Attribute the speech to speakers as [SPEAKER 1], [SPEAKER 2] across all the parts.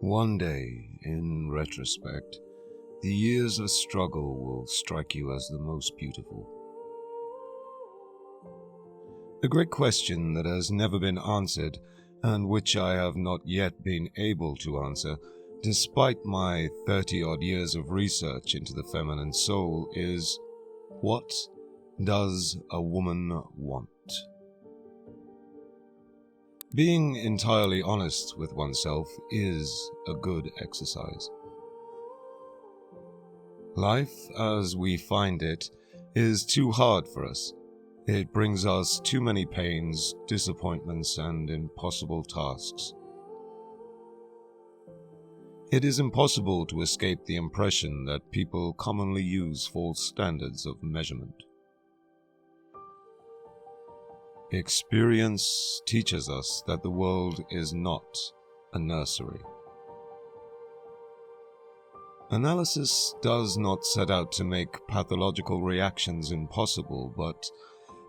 [SPEAKER 1] One day, in retrospect, the years of struggle will strike you as the most beautiful. The great question that has never been answered, and which I have not yet been able to answer, despite my 30-odd years of research into the feminine soul, is, what does a woman want? Being entirely honest with oneself is a good exercise. Life, as we find it, is too hard for us. It brings us too many pains, disappointments, and impossible tasks. It is impossible to escape the impression that people commonly use false standards of measurement. Experience teaches us that the world is not a nursery. Analysis does not set out to make pathological reactions impossible, but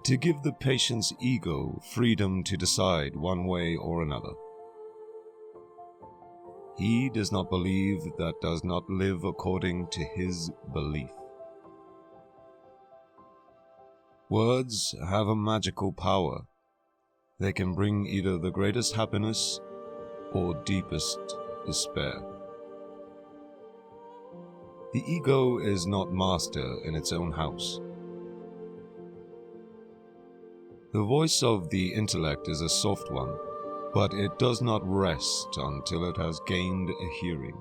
[SPEAKER 1] to give the patient's ego freedom to decide one way or another. He does not believe that does not live according to his belief. Words have a magical power. They can bring either the greatest happiness or deepest despair. The ego is not master in its own house. The voice of the intellect is a soft one, but it does not rest until it has gained a hearing.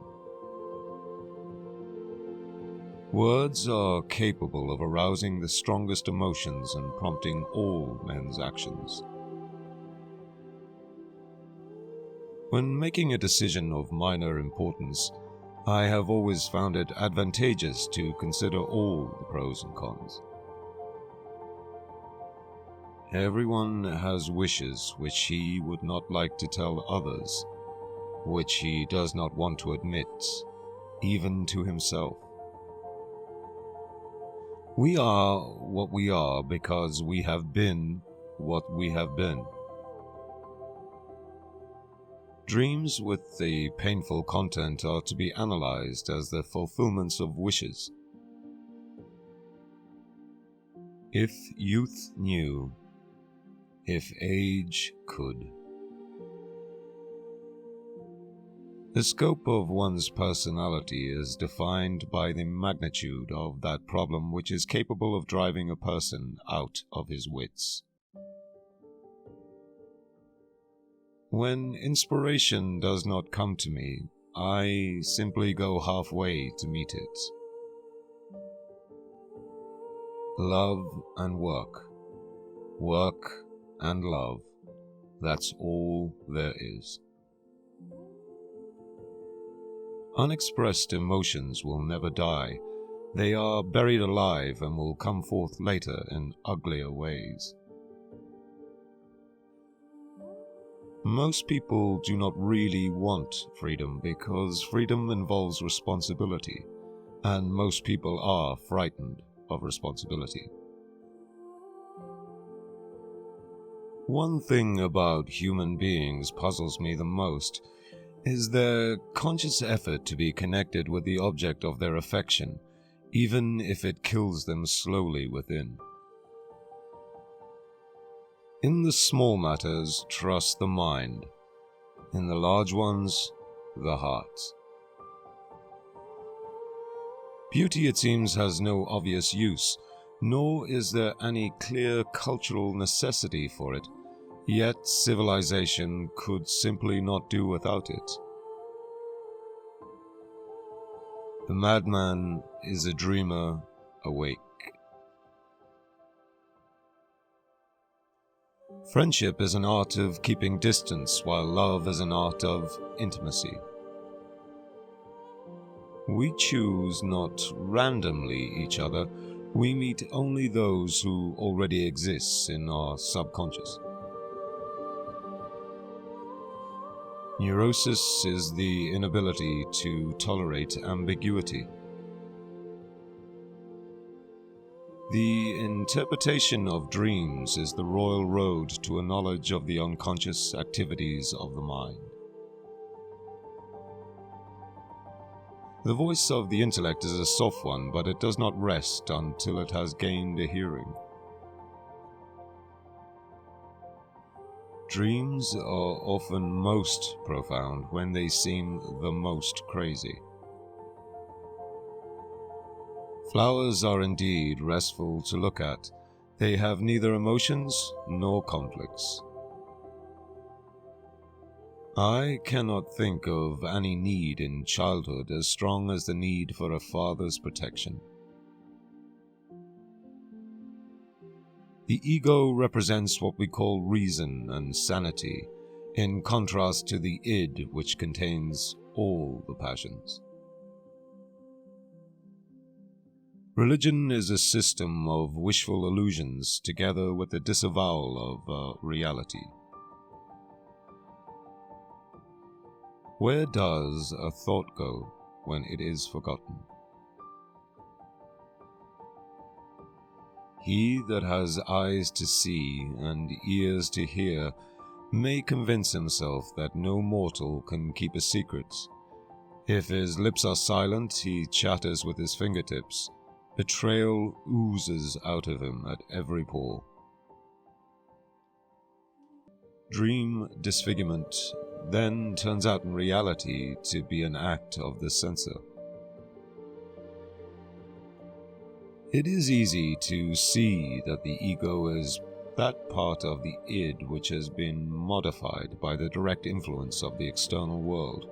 [SPEAKER 1] Words are capable of arousing the strongest emotions and prompting all men's actions. When making a decision of minor importance, I have always found it advantageous to consider all the pros and cons. Everyone has wishes which he would not like to tell others, which he does not want to admit, even to himself. We are what we are because we have been what we have been. Dreams with the painful content are to be analyzed as the fulfillments of wishes. If youth knew, if age could. The scope of one's personality is defined by the magnitude of that problem which is capable of driving a person out of his wits. When inspiration does not come to me, I simply go halfway to meet it. Love and work. Work and love. That's all there is. Unexpressed emotions will never die. They are buried alive and will come forth later in uglier ways. Most people do not really want freedom because freedom involves responsibility, and most people are frightened of responsibility. One thing about human beings puzzles me the most is their conscious effort to be connected with the object of their affection, even if it kills them slowly within. In the small matters, trust the mind. In the large ones, the heart. Beauty, it seems, has no obvious use, nor is there any clear cultural necessity for it. Yet civilization could simply not do without it. The madman is a dreamer awake. Friendship is an art of keeping distance, while love is an art of intimacy. We choose not randomly each other, we meet only those who already exist in our subconscious. Neurosis is the inability to tolerate ambiguity. The interpretation of dreams is the royal road to a knowledge of the unconscious activities of the mind. The voice of the intellect is a soft one, but it does not rest until it has gained a hearing. Dreams are often most profound when they seem the most crazy. Flowers are indeed restful to look at. They have neither emotions nor conflicts. I cannot think of any need in childhood as strong as the need for a father's protection. The ego represents what we call reason and sanity, in contrast to the id, which contains all the passions. Religion is a system of wishful illusions together with the disavowal of reality. Where does a thought go when it is forgotten? He that has eyes to see and ears to hear may convince himself that no mortal can keep a secret. If his lips are silent, he chatters with his fingertips. Betrayal oozes out of him at every pore. Dream disfigurement then turns out in reality to be an act of the censor. It is easy to see that the ego is that part of the id which has been modified by the direct influence of the external world.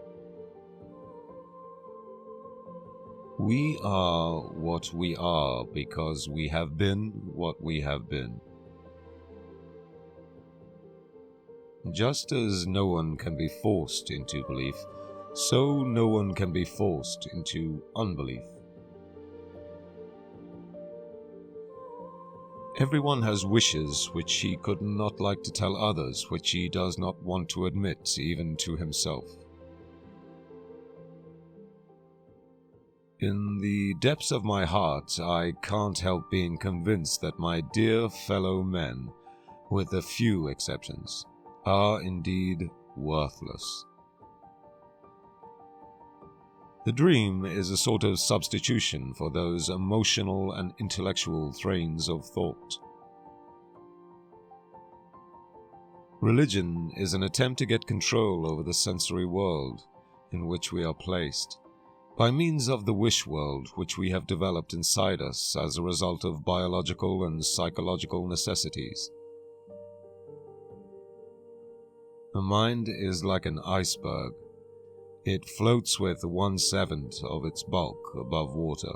[SPEAKER 1] We are what we are because we have been what we have been. Just as no one can be forced into belief, so no one can be forced into unbelief. Everyone has wishes which he could not like to tell others, which he does not want to admit even to himself. In the depths of my heart, I can't help being convinced that my dear fellow men, with a few exceptions, are indeed worthless. The dream is a sort of substitution for those emotional and intellectual trains of thought. Religion is an attempt to get control over the sensory world in which we are placed, by means of the wish world which we have developed inside us as a result of biological and psychological necessities. The mind is like an iceberg. It floats with 1/7 of its bulk above water.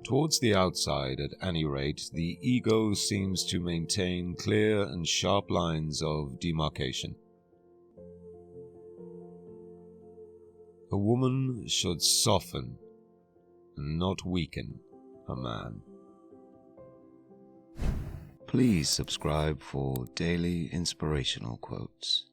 [SPEAKER 1] Towards the outside, at any rate, the ego seems to maintain clear and sharp lines of demarcation. A woman should soften and not weaken a man. Please subscribe for daily inspirational quotes.